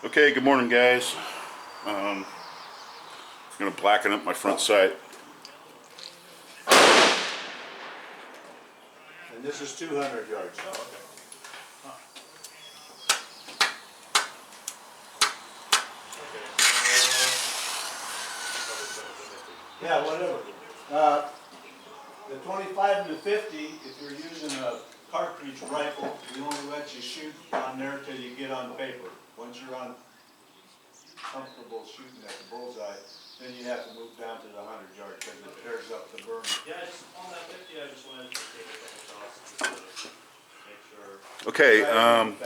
Okay, good morning, guys. I'm going to blacken up my front sight. And this is 200 yards. Oh, okay. Huh. Okay. Yeah, whatever. The 25 and the 50, if you're using a cartridge rifle, we only let you shoot on there till you get on paper. Once you're on comfortable shooting at the bullseye, then you have to move down to the 100 yard because it tears up the burn. Yeah, I just, on that 50, I just wanted to take a couple shots just to make sure. Okay,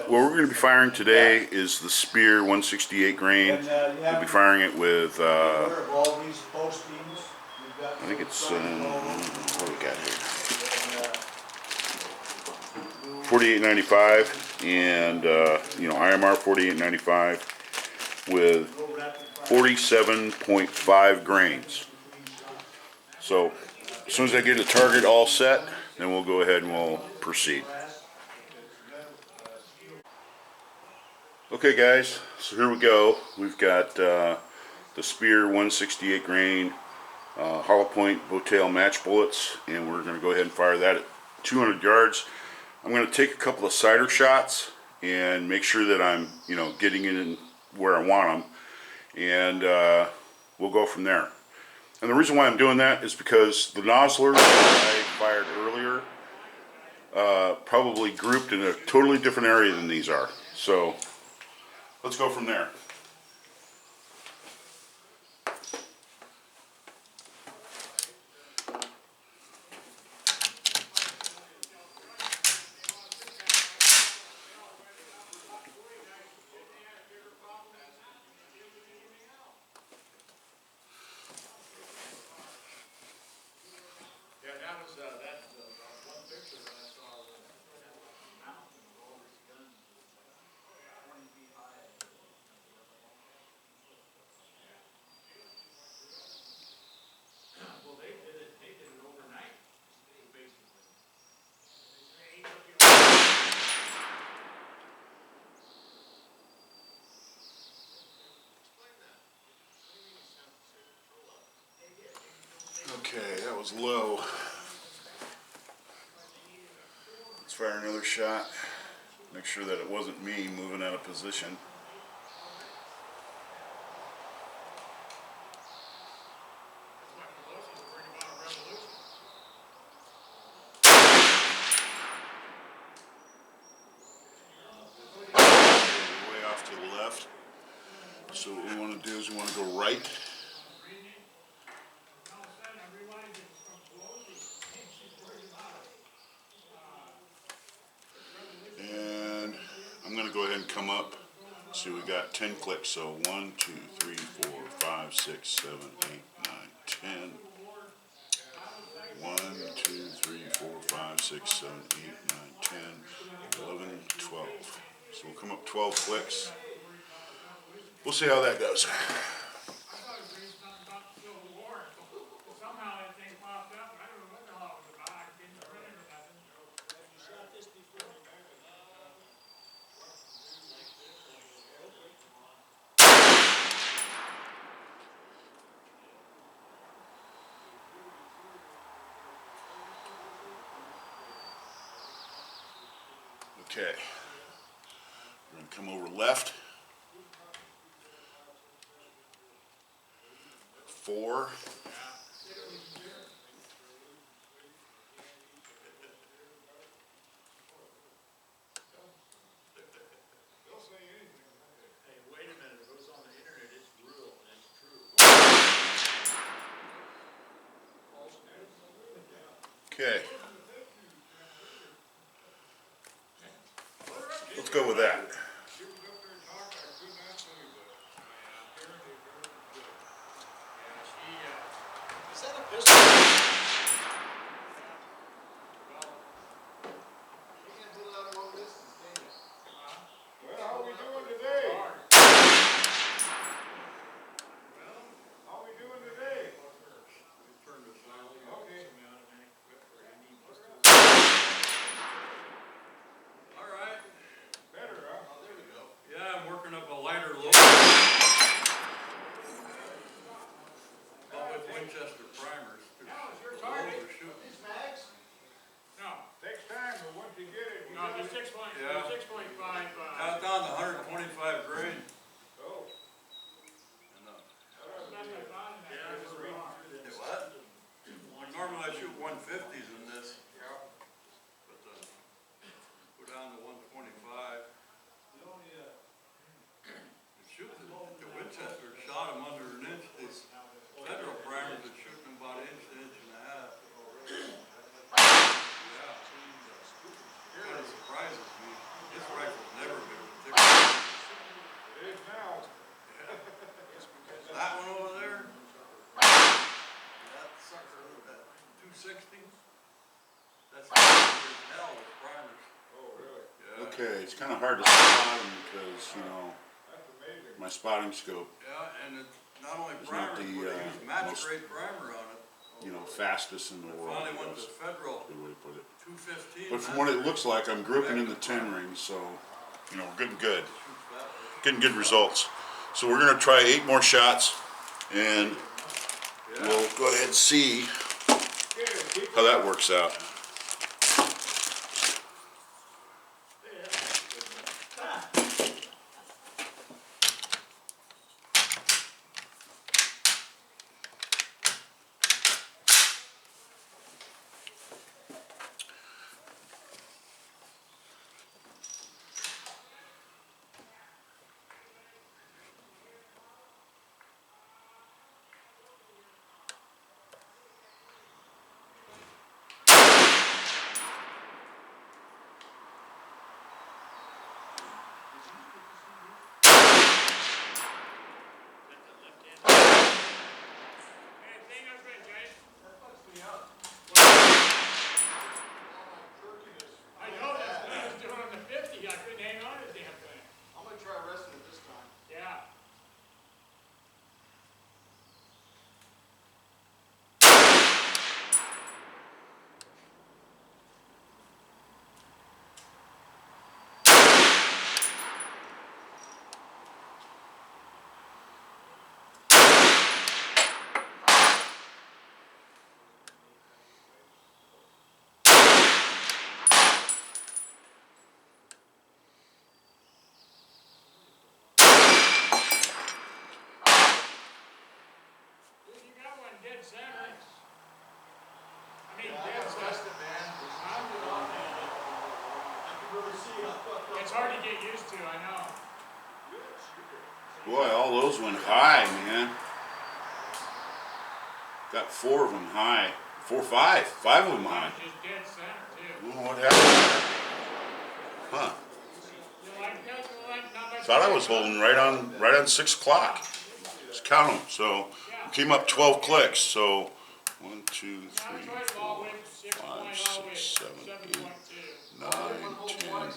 what we're going to be firing today is the Speer 168 grain. And We'll be firing it with, aware of all these postings. We've got I think it's, what do we got here? 4895 and, IMR 4895 with 47.5 grains. So, as soon as I get the target all set, then we'll go ahead and we'll proceed. Okay, guys, so here we go. We've got the Speer 168 grain hollow point bowtail match bullets, and we're going to go ahead and fire that at 200 yards. I'm going to take a couple of cider shots and make sure that I'm, getting it in where I want them, and we'll go from there. And the reason why I'm doing that is because the nozzlers that I fired earlier probably grouped in a totally different area than these are. So let's go from there. Yeah, that was, that's one picture that I saw of the mountain with all these guns 20 feet high. Well, they did it overnight, basically. Okay, that was low. Let's fire another shot. Make sure that it wasn't me moving out of position. Way off to the left. So what we want to do is we want to go right. And I'm going to go ahead and come up. See, we got 10 clicks. So 1, 2, 3, 4, 5, 6, 7, 8, 9, 10. 1, 2, 3, 4, 5, 6, 7, 8, 9, 10, 11, 12. So we'll come up 12 clicks. We'll see how that goes. Okay, we're going to come over left. 4. Hey, wait a minute, if it was on the internet, it's real and it's true. Okay. Let's go with that. Is that a pistol? You can't do that long distance, can you? Well, how are we doing today? How are we doing today? Okay. Okay, it's kind of hard to spot them because, you know, my spotting scope, Yeah, and it's not only It's not primer, the, but they use match most- grade primer on it. you know, fastest in the world, Finally I went to guess. federal Good way to put it. 215. But from what it looks like, I'm grouping in the 10 ring, so, you know, we're getting good. Getting good results. So we're gonna try 8 more shots, and we'll go ahead and see how that works out. I know, that's what I was doing on the 50, I couldn't hang on to the damn thing. I'm gonna try resting it this time. Yeah. Dude, you got one dead center. I mean, dead center. It's hard to get used to, I know. Boy, all those went high, man. Got 4 of them high. 4, 5. 5 of them high. Just dead center, I too. don't know what happened. Huh. You like that? You like not much? Thought I was holding right on 6 o'clock. Just count them. So we came up 12 clicks. So 1, 2, I 3, tried it all 4, with 6 point, 5, all 6, 7, 8, 7.2. 9, 10, 11,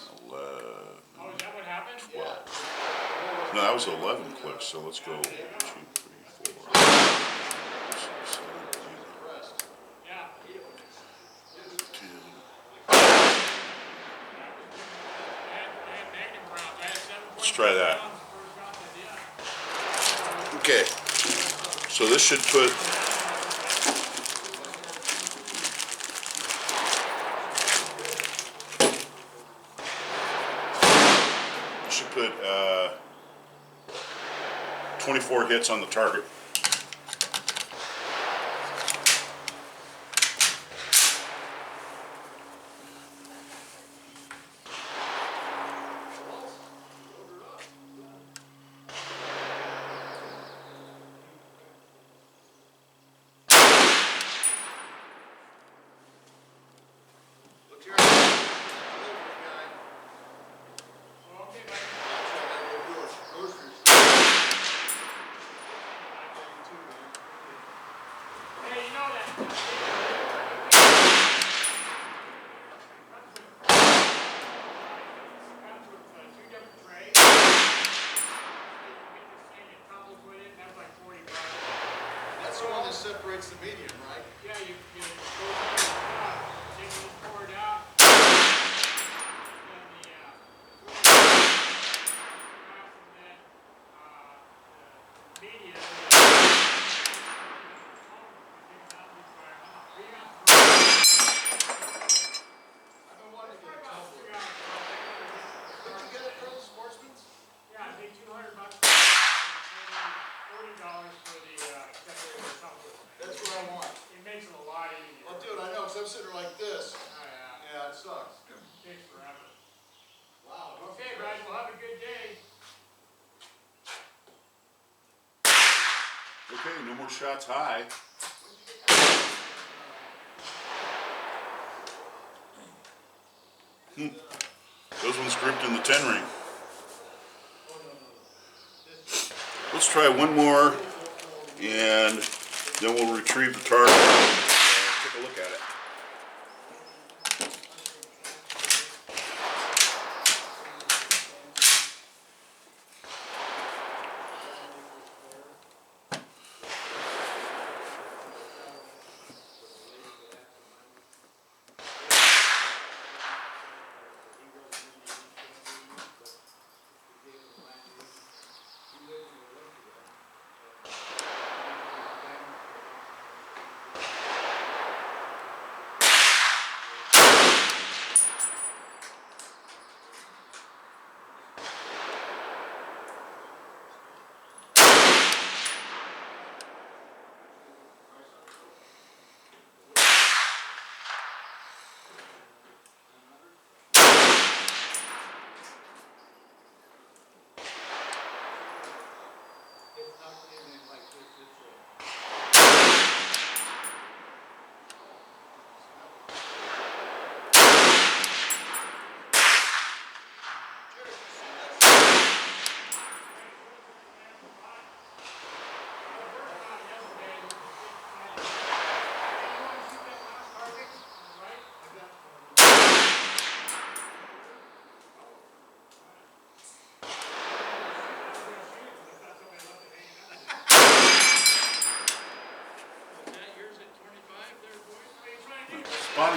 Oh, is that what happened? 12. No, that was 11 clicks. So let's go 1, 2, 3, 4, 5, 6, 7, 8, Yeah. 10. And negative rounds. I had 7.2 Let's try that. rounds the first round I did. Okay. So this should put should put 24 hits on the target. Look here. Delivery guy. Well, okay, Mike. Groceries. Hey, you know that. Comes with 2 different trays. You get this thing, it comes with it, and that's like $40. That's the one that separates the medium, right? Yeah, you go to the top, then you just pour it out. Then the media. I've been wanting to get a tumbler. Did you get it from Sportsman's? Yeah, I think $200 $40 for the separator tumbler. That's what I want. It makes it a lot easier. Well, dude, I know, because I'm sitting there like this. Oh, yeah. Yeah, it sucks. Takes forever. Wow. Okay, guys, well, have a good day. Okay, no more shots high. Those ones grouped in the 10 ring. Let's try one more, and then we'll retrieve the target. Take a look at it.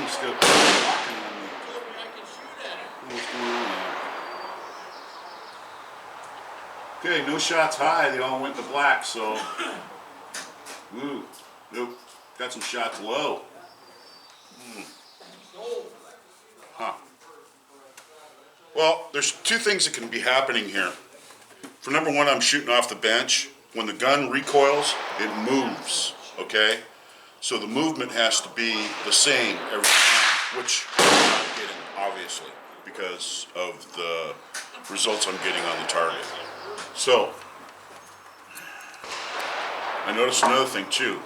thing's still locking on me. Told me I could shoot at it. What's going on here? Okay, no shots high. They all went to black, so. Ooh, nope. Got some shots low. Huh. Well, there's two things that can be happening here. For number one, I'm shooting off the bench. When the gun recoils, it moves, okay? So the movement has to be the same every time, which I'm not getting, obviously, because of the results I'm getting on the target. So, I noticed another thing too.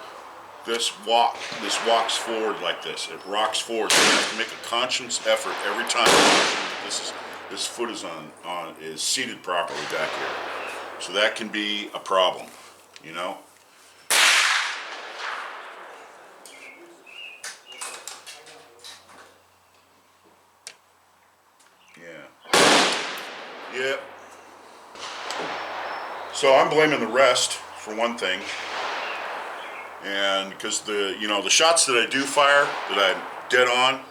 This walks forward like this. It rocks forward. So you have to make a conscious effort every time. This foot is seated properly back here. So that can be a problem, you know. Yeah. Yep. So I'm blaming the rest for one thing. And because the shots that I do fire, that I'm dead on,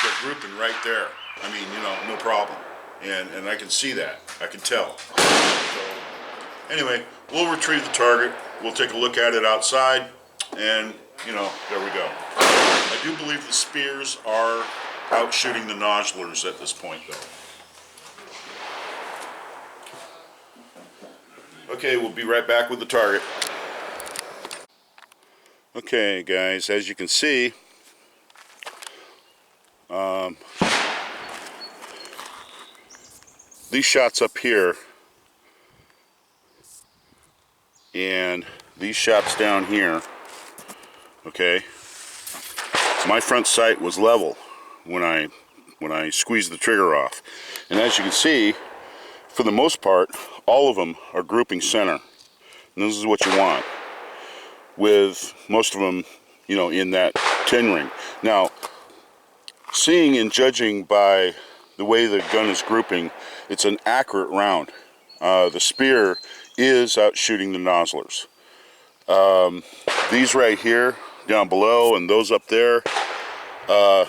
they're grouping right there. I mean, no problem. And I can see that. I can tell. So, anyway, we'll retrieve the target. We'll take a look at it outside. And, there we go. I do believe the spears are out shooting the nozzlers at this point, though. Okay, we'll be right back with the target. Okay, guys, as you can see, these shots up here and these shots down here, okay, my front sight was level when I squeezed the trigger off. And as you can see, for the most part, all of them are grouping center. And this is what you want, with most of them, in that 10 ring. Now, seeing and judging by the way the gun is grouping, it's an accurate round. The spear is out shooting the nozzlers. These right here, down below, and those up there, I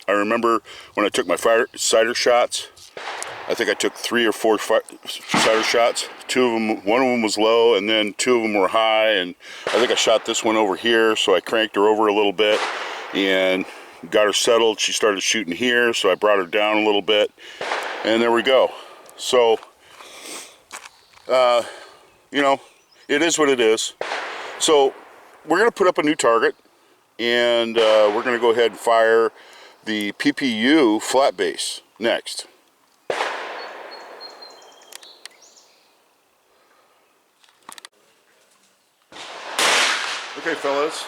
remember when I took my sighter shots, I think I took 3 or 4 sighter shots. One of them was low, and then 2 of them were high, and I think I shot this one over here, so I cranked her over a little bit and got her settled. She started shooting here, so I brought her down a little bit, and there we go. So, it is what it is. So, we're going to put up a new target, and we're going to go ahead and fire the PPU flat base next. Okay, fellas,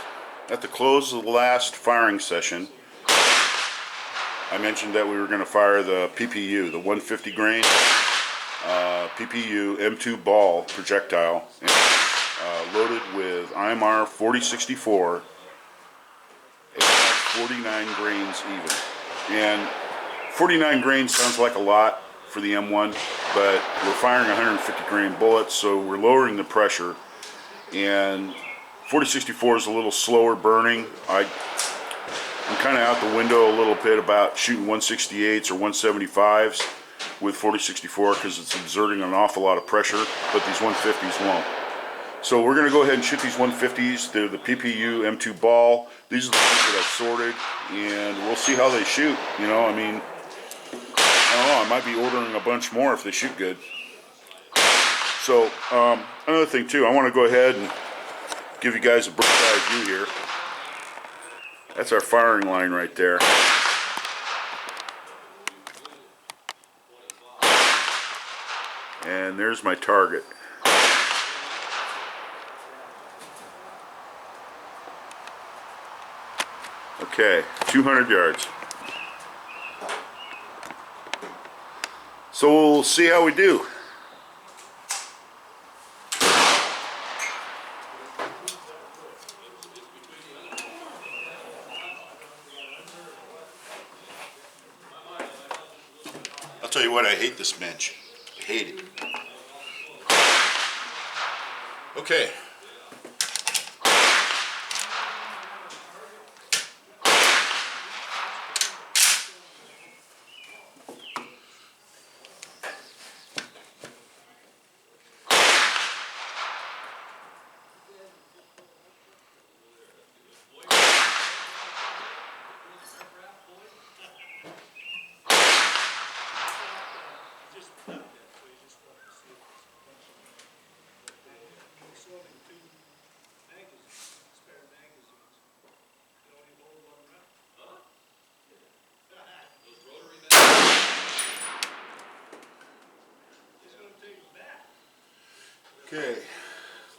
at the close of the last firing session, I mentioned that we were going to fire the PPU, the 150 grain PPU M-2 ball projectile, loaded with IMR 4064 at 49 grains even. And 49 grains sounds like a lot for the M1, but we're firing 150 grain bullets, so we're lowering the pressure. And 4064 is a little slower burning. I'm kind of out the window a little bit about shooting 168's or 175's with 4064 because it's exerting an awful lot of pressure, but these 150's won't. So we're going to go ahead and shoot these 150's. They're the PPU M-2 ball. These are the ones that I've sorted, and we'll see how they shoot. I mean, I don't know, I might be ordering a bunch more if they shoot good. So, another thing too, I want to go ahead and give you guys a bird's eye view here. That's our firing line right there. And there's my target. Okay, 200 yards. So we'll see how we do. I'll tell you what, I hate this bench. I hate it. Okay. Okay,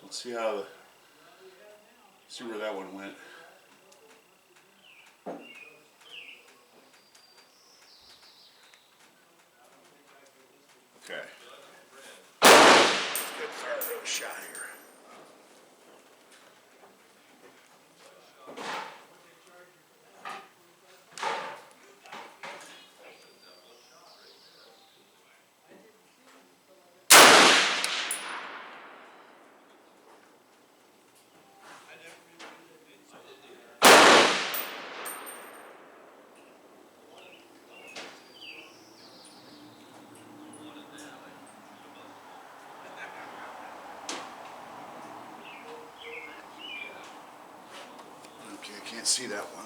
let's see see where that one went. Okay. Let's get a shot here. Okay, I can't see that one.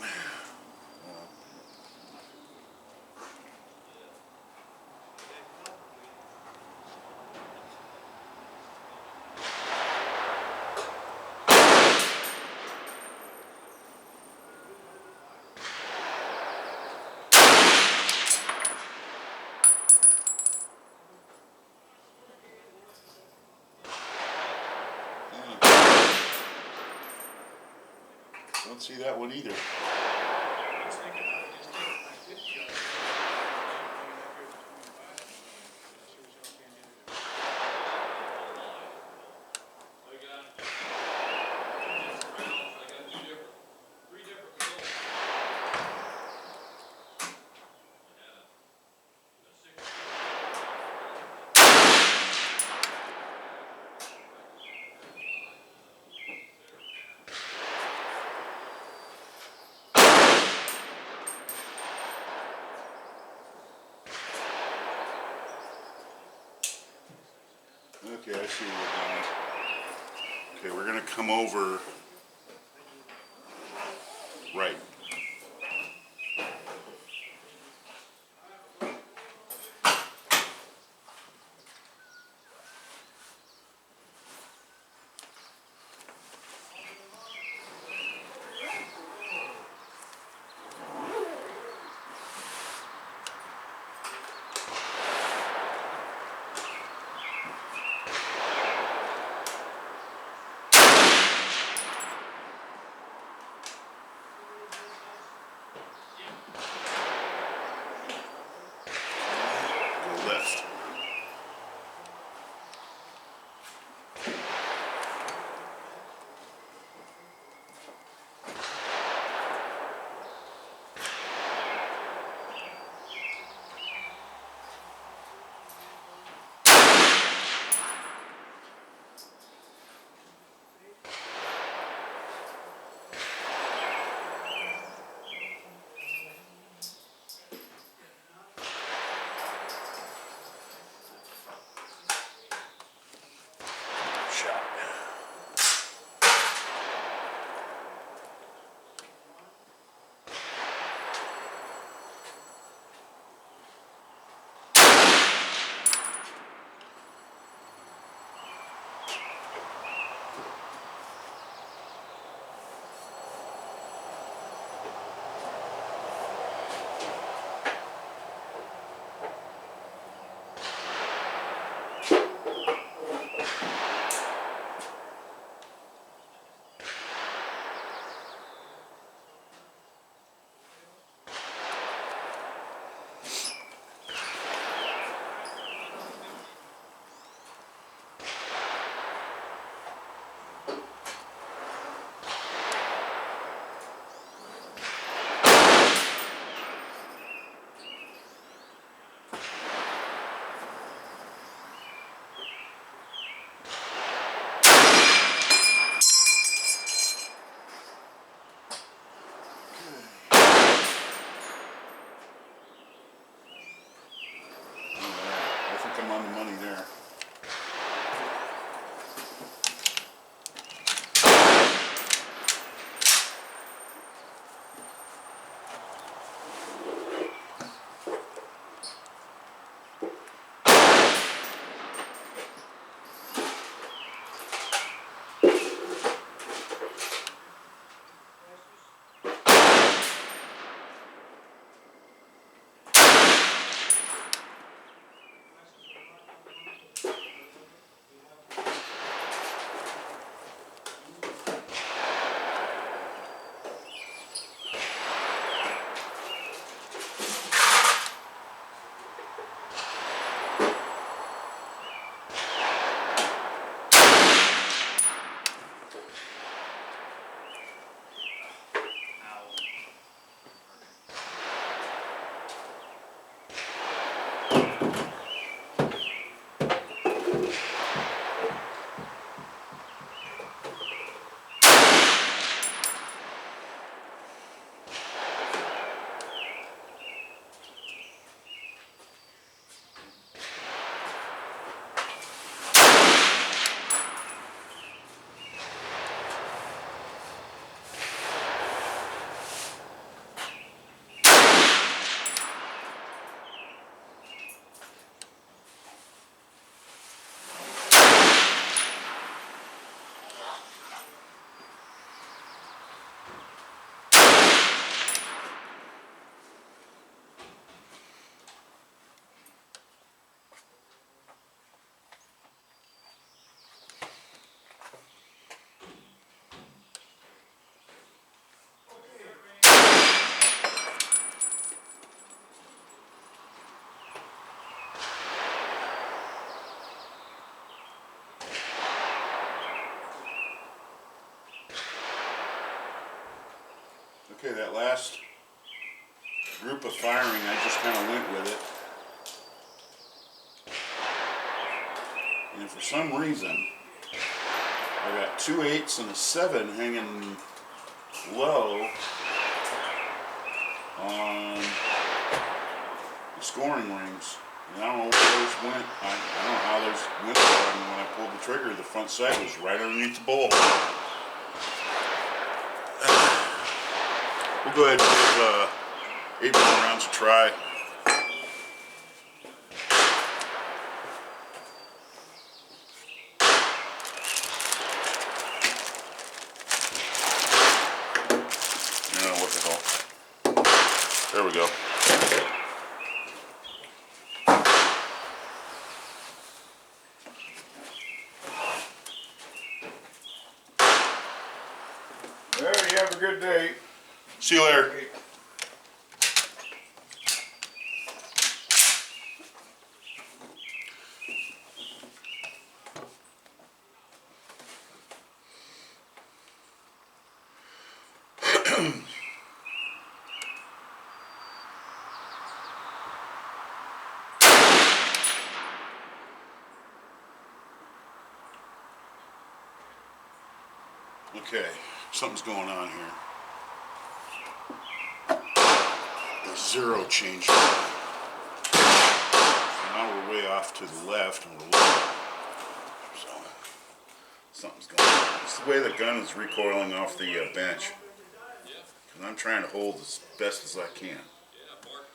Don't see that one either. I was thinking about just taking my 50 yard, going up here to 25. See what y'all can do. I got three different results. A 6. Okay, I see where we're going. Okay, we're gonna come over right. Okay, that last group of firing, I just kind of went with it. And for some reason, I got 2 8s and a 7 hanging low on the scoring rings. And I don't know where those went. I don't know how those went there. And when I pulled the trigger, the front sight was right underneath the bowl. We'll go ahead and give 8 more rounds a try. No, what the hell. There we go. Well, you have a good day. See you later. Okay, something's going on here. The zero changed. Now we're way off to the left and we're low. So something's going on. It's the way the gun is recoiling off the bench. And I'm trying to hold as best as I can. Yeah, mark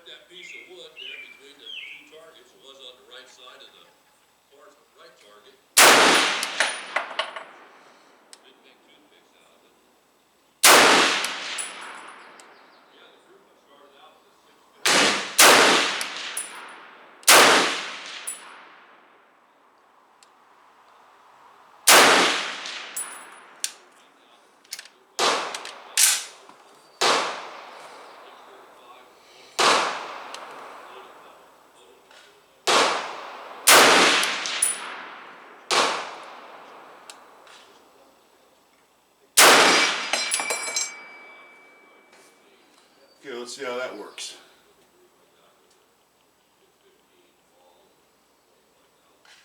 that piece of wood there between the two targets. It was on the right side of the right target. Didn't make toothpicks out of it. Yeah, the group I started out with a 6. Okay, let's see how that works.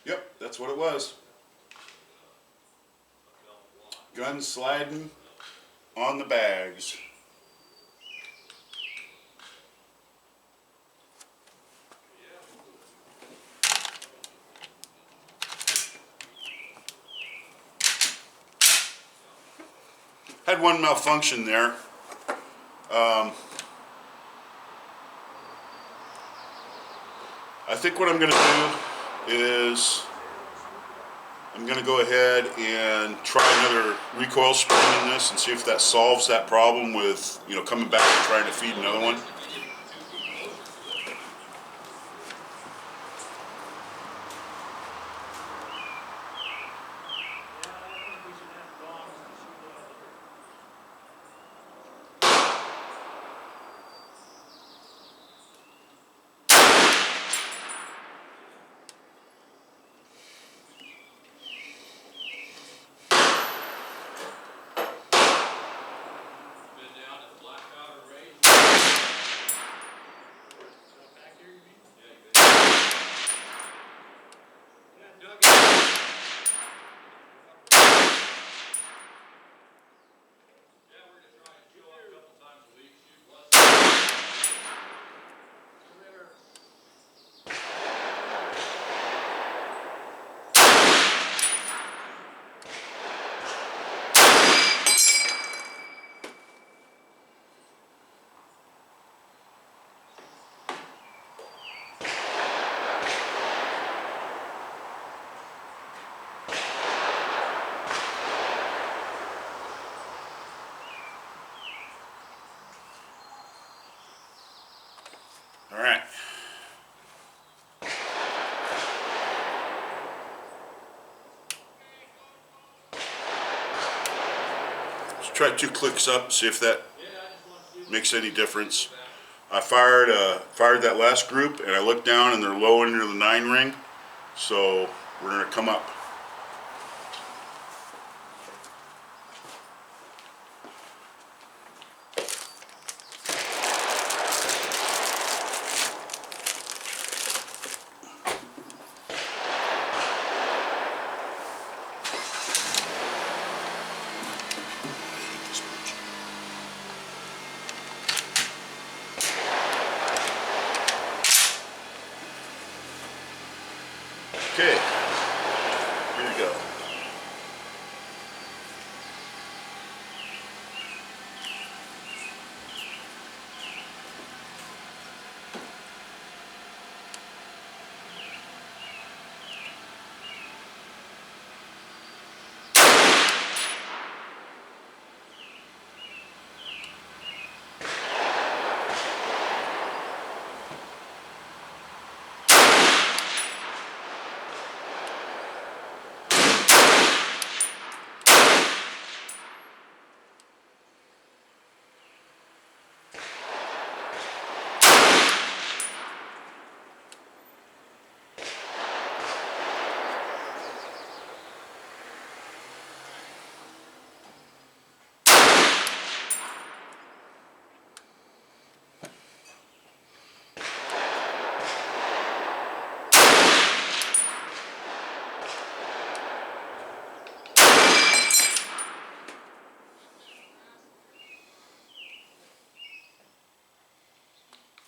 Yep, that's what it was. Gun sliding on the bags. Had one malfunction there. I think what I'm going to do is I'm going to go ahead and try another recoil spring in this and see if that solves that problem with, you know, coming back and trying to feed another one. Been down at the black powder range. try 2 clicks up, see if that makes any difference. I fired that last group, and I looked down, and they're low into the 9 ring. So we're gonna come up. Okay, here we go.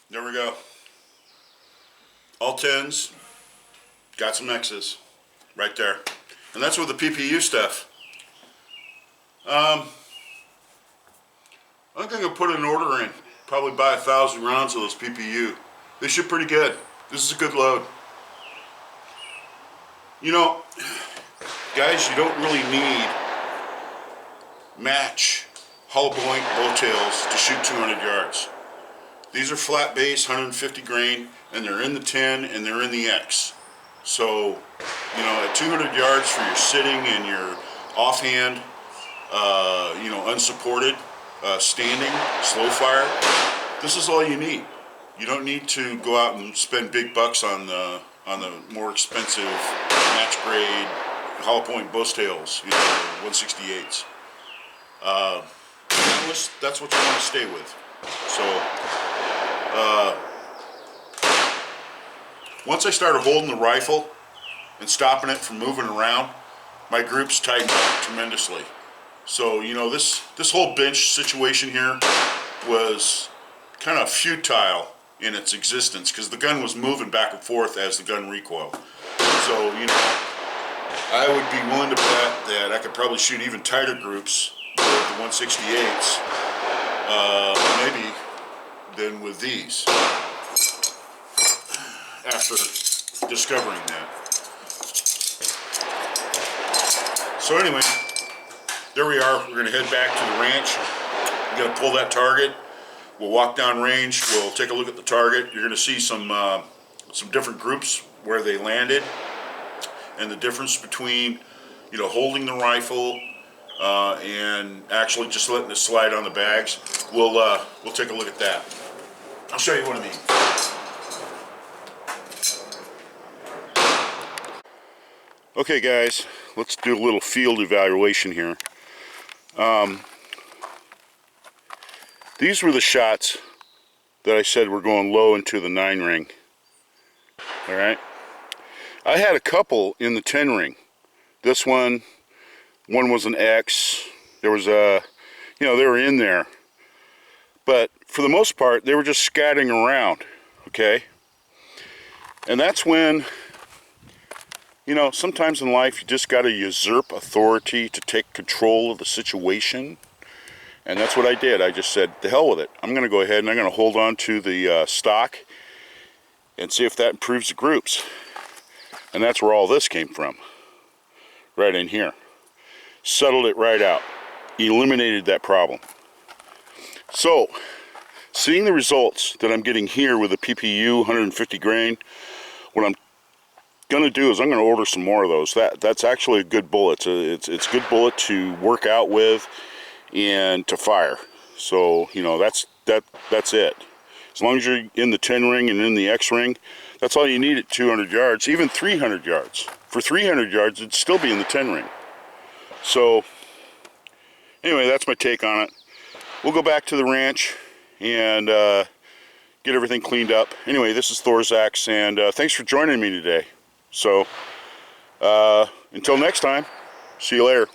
There we go. All 10s, got some X's right there. And that's with the PPU stuff. I think I'm gonna put an order in. Probably buy 1,000 rounds of those PPU. They shoot pretty good. This is a good load. You know, guys, you don't really need match hollow point bowtails to shoot 200 yards. These are flat base, 150 grain, and they're in the 10 and they're in the X. So, you know, at 200 yards for your sitting and your offhand, you know, unsupported, standing, slow fire, this is all you need. You don't need to go out and spend big bucks on the more expensive match grade hollow point bowtails, you know, 168's. That's what you want to stay with. So, once I started holding the rifle and stopping it from moving around, my groups tightened up tremendously. So, you know, this whole bench situation here was kind of futile in its existence because the gun was moving back and forth as the gun recoiled. So, you know, I would be willing to bet that I could probably shoot even tighter groups with the 168's, maybe, than with these, after discovering that. So anyway, there we are. We're going to head back to the ranch. We're going to pull that target. We'll walk down range. We'll take a look at the target. You're going to see some different groups where they landed, and the difference between, you know, holding the rifle and actually just letting it slide on the bags. We'll take a look at that. I'll show you one of these. Okay, guys, let's do a little field evaluation here. These were the shots that I said were going low into the 9 ring. All right. I had a couple in the 10 ring. This one was an X. There was a, you know, they were in there. But for the most part, they were just scattering around, okay? And that's when, you know, sometimes in life you just got to usurp authority to take control of the situation. And that's what I did. I just said, the hell with it. I'm going to go ahead and I'm going to hold on to the stock and see if that improves the groups. And that's where all this came from. Right in here. Settled it right out. Eliminated that problem. So, seeing the results that I'm getting here with the PPU 150 grain, what I'm going to do is I'm going to order some more of those. That's actually a good bullet. It's a good bullet to work out with, and to fire. So, you know, that's it. As long as you're in the 10 ring and in the X ring, that's all you need at 200 yards, even 300 yards. For 300 yards, it'd still be in the 10 ring. So, anyway, that's my take on it. We'll go back to the ranch and get everything cleaned up. Anyway, this is Thorzax, and thanks for joining me today. So, until next time, see you later.